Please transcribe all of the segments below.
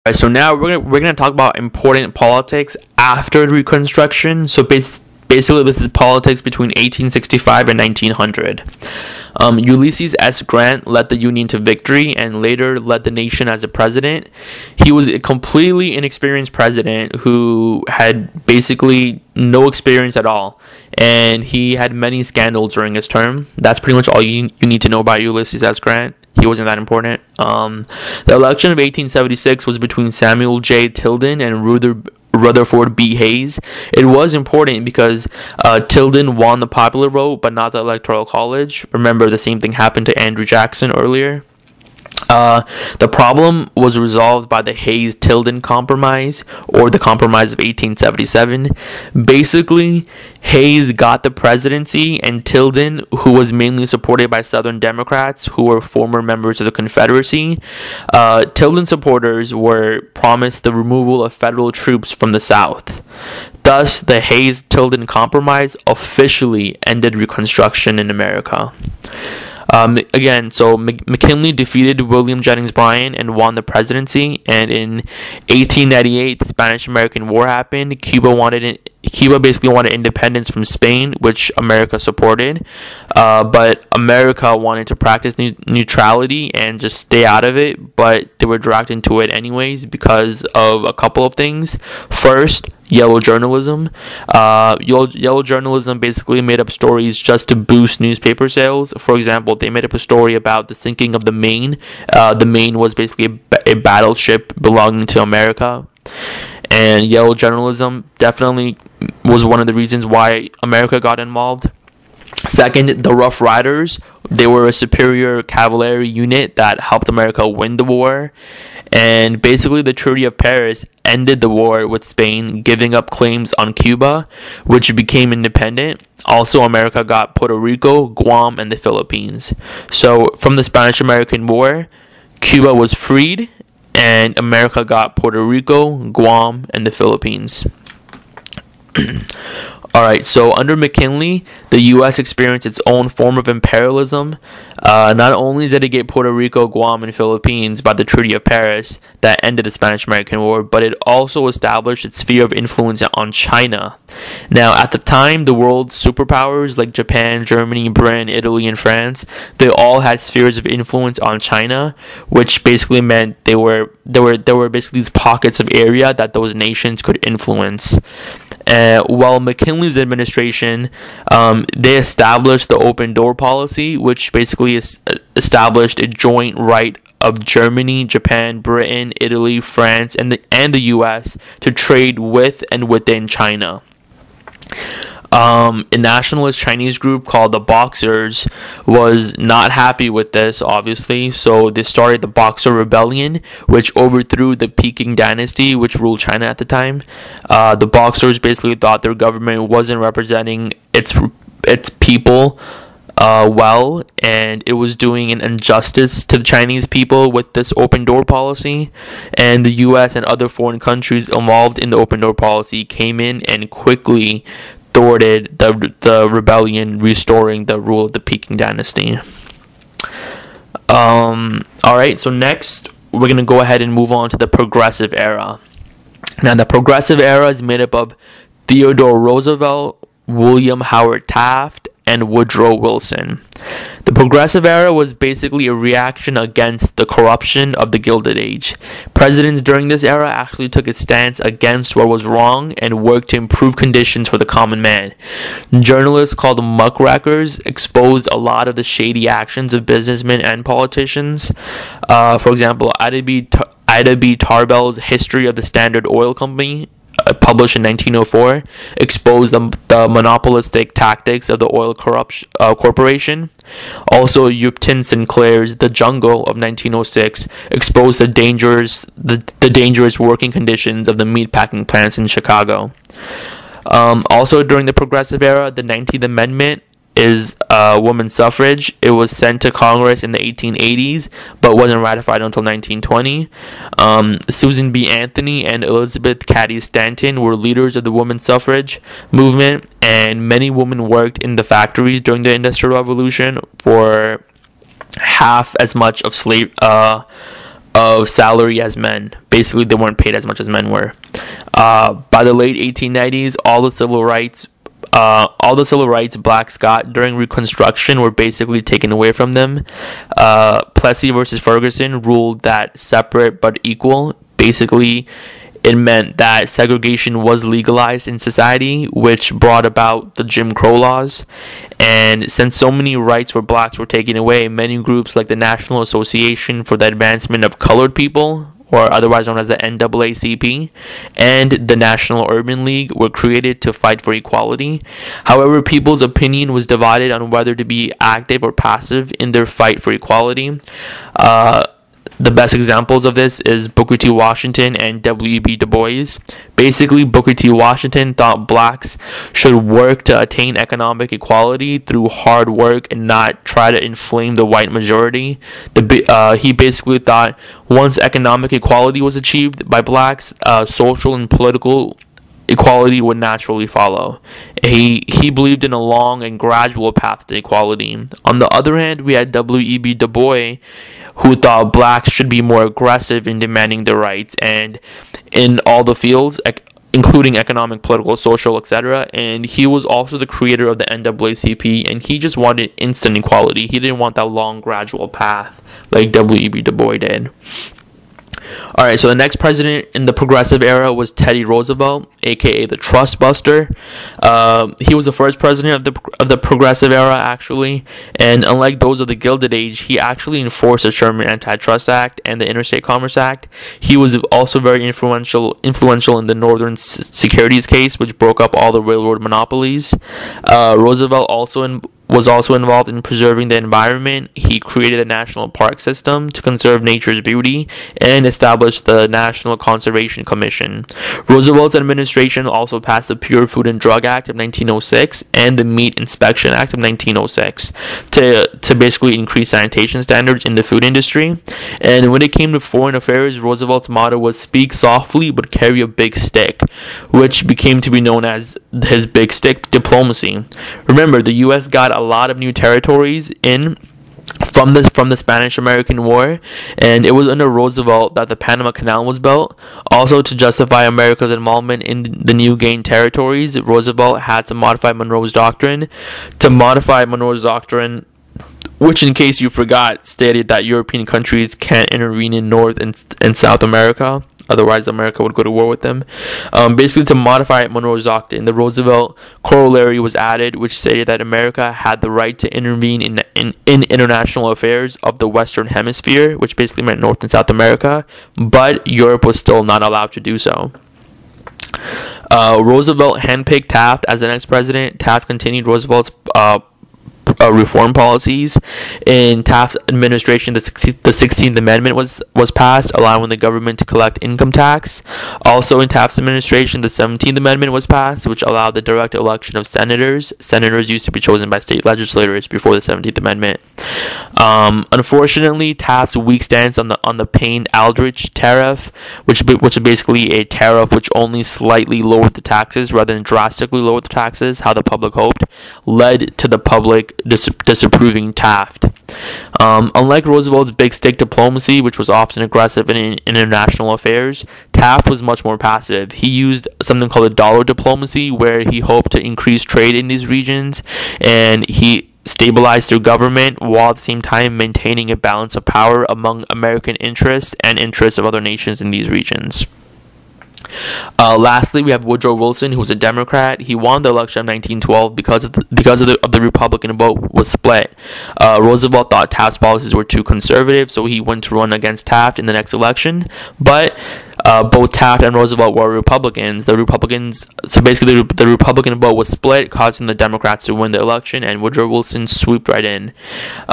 Alright, so now we're gonna talk about important politics after the Reconstruction. So basically, this is politics between 1865 and 1900. Ulysses S. Grant led the Union to victory and later led the nation as a president. He was a completely inexperienced president who had basically no experience at all, and he had many scandals during his term. That's pretty much all you need to know about Ulysses S. Grant. He wasn't that important. The election of 1876 was between Samuel J. Tilden and Rutherford B. Hayes. It was important because Tilden won the popular vote, but not the Electoral College. Remember, the same thing happened to Andrew Jackson earlier. The problem was resolved by the Hayes-Tilden Compromise, or the Compromise of 1877. Basically, Hayes got the presidency, and Tilden, who was mainly supported by Southern Democrats who were former members of the Confederacy, Tilden supporters were promised the removal of federal troops from the South. Thus, the Hayes-Tilden Compromise officially ended Reconstruction in America. So McKinley defeated William Jennings Bryan and won the presidency. And in 1898, the Spanish-American War happened. Cuba basically wanted independence from Spain, which America supported. But America wanted to practice neutrality and just stay out of it. But they were dragged into it anyways because of a couple of things. First, yellow journalism. Yellow journalism basically made up stories just to boost newspaper sales. For example, they made up a story about the sinking of the Maine. The Maine was basically a battleship belonging to America. And yellow journalism definitely was one of the reasons why America got involved. Second, the Rough Riders. They were a superior cavalry unit that helped America win the war. And basically, the Treaty of Paris ended the war with Spain, giving up claims on Cuba, which became independent. Also, America got Puerto Rico, Guam, and the Philippines. So, from the Spanish-American War, Cuba was freed, and America got Puerto Rico, Guam, and the Philippines. Alright, so under McKinley, the U.S. experienced its own form of imperialism. Not only did it get Puerto Rico, Guam, and Philippines by the Treaty of Paris that ended the Spanish-American War, but it also established its sphere of influence on China. Now, at the time, the world's superpowers like Japan, Germany, Britain, Italy, and France, they all had spheres of influence on China, which basically meant there were basically these pockets of area that those nations could influence. While McKinley's administration, they established the open door policy, which basically established a joint right of Germany, Japan, Britain, Italy, France, and the U.S. to trade with and within China. A nationalist Chinese group called the Boxers was not happy with this, obviously, so they started the Boxer Rebellion, which overthrew the Peking dynasty, which ruled China at the time. The Boxers basically thought their government wasn't representing its people well, and it was doing an injustice to the Chinese people with this open door policy. And the U.S. and other foreign countries involved in the open door policy came in and quickly thwarted the rebellion, restoring the rule of the Peking dynasty. Alright, so next we're going to go ahead and move on to the Progressive Era. Now, the Progressive Era is made up of Theodore Roosevelt, William Howard Taft, and Woodrow Wilson. The Progressive Era was basically a reaction against the corruption of the Gilded Age. Presidents during this era actually took a stance against what was wrong and worked to improve conditions for the common man. Journalists called them muckrakers exposed a lot of the shady actions of businessmen and politicians. For example, Ida B. Tarbell's History of the Standard Oil Company, published in 1904, exposed the monopolistic tactics of the oil corporation. Also, Upton Sinclair's The Jungle of 1906 exposed the dangerous working conditions of the meatpacking plants in Chicago. Also, during the Progressive Era, the 19th Amendment is women's suffrage. It was sent to Congress in the 1880s, but wasn't ratified until 1920. Susan B. Anthony and Elizabeth Cady Stanton were leaders of the women's suffrage movement, and many women worked in the factories during the Industrial Revolution for half as much of of salary as men. Basically, they weren't paid as much as men were. By the late 1890s, all the civil rights blacks got during Reconstruction were basically taken away from them. Plessy versus Ferguson ruled that separate but equal. Basically, it meant that segregation was legalized in society, which brought about the Jim Crow laws. And since so many rights for blacks were taken away, many groups like the National Association for the Advancement of Colored People, or otherwise known as the NAACP, and the National Urban League were created to fight for equality. However, people's opinion was divided on whether to be active or passive in their fight for equality. The best examples of this is Booker T. Washington and W.E.B. Du Bois. Basically, Booker T. Washington thought blacks should work to attain economic equality through hard work and not try to inflame the white majority. He basically thought once economic equality was achieved by blacks, social and political equality would naturally follow. He believed in a long and gradual path to equality. On the other hand, we had W.E.B. Du Bois, who thought blacks should be more aggressive in demanding their rights and in all the fields, including economic, political, social, etc. And he was also the creator of the NAACP, and he just wanted instant equality. He didn't want that long, gradual path like W.E.B. Du Bois did. Alright, so the next president in the progressive era was Teddy Roosevelt, aka the Trust Buster. He was the first president of the progressive era, actually, and unlike those of the Gilded Age, he actually enforced the Sherman Antitrust Act and the Interstate Commerce Act. He was also very influential in the Northern Securities case, which broke up all the railroad monopolies. Roosevelt was also involved in preserving the environment. He created a national park system to conserve nature's beauty and established the National Conservation Commission. Roosevelt's administration also passed the Pure Food and Drug Act of 1906 and the Meat Inspection Act of 1906 to basically increase sanitation standards in the food industry. And when it came to foreign affairs, Roosevelt's motto was "Speak softly but carry a big stick," which became to be known as his big stick diplomacy. Remember, the U.S. got a lot of new territories from the Spanish-American War, and it was under Roosevelt that the Panama Canal was built. Also, to justify America's involvement in the new gained territories, Roosevelt had to modify Monroe's Doctrine. Which, in case you forgot, stated that European countries can't intervene in North and South America. Otherwise, America would go to war with them. Basically, to modify Monroe's Doctrine, the Roosevelt Corollary was added, which stated that America had the right to intervene in international affairs of the Western Hemisphere, which basically meant North and South America, but Europe was still not allowed to do so. Roosevelt handpicked Taft as the next president. Taft continued Roosevelt's reform policies. In Taft's administration, the 16th Amendment was passed, allowing the government to collect income tax. Also, in Taft's administration, the 17th Amendment was passed, which allowed the direct election of senators. Senators used to be chosen by state legislators before the 17th Amendment. Unfortunately, Taft's weak stance on the Payne-Aldrich tariff, which is basically a tariff which only slightly lowered the taxes rather than drastically lowered the taxes, how the public hoped, led to the public disapproving Taft. Unlike Roosevelt's big stick diplomacy, which was often aggressive in international affairs, Taft was much more passive. He used something called a dollar diplomacy, where he hoped to increase trade in these regions, and he stabilized their government while at the same time maintaining a balance of power among American interests and interests of other nations in these regions. Lastly, we have Woodrow Wilson, who was a Democrat. He won the election of 1912 because of the Republican vote was split. Roosevelt thought Taft's policies were too conservative, so he went to run against Taft in the next election. But both Taft and Roosevelt were Republicans. The Republican vote was split, causing the Democrats to win the election, and Woodrow Wilson swooped right in.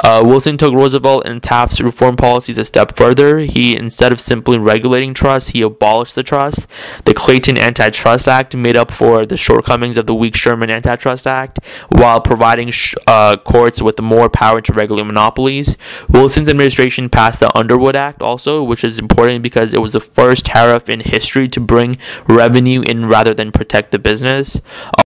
Wilson took Roosevelt and Taft's reform policies a step further. He, instead of simply regulating trust, he abolished the trust. The Clayton Antitrust Act made up for the shortcomings of the weak Sherman Antitrust Act, while providing courts with more power to regulate monopolies. Wilson's administration passed the Underwood Act also, which is important because it was the first tariff in history to bring revenue in rather than protect the business.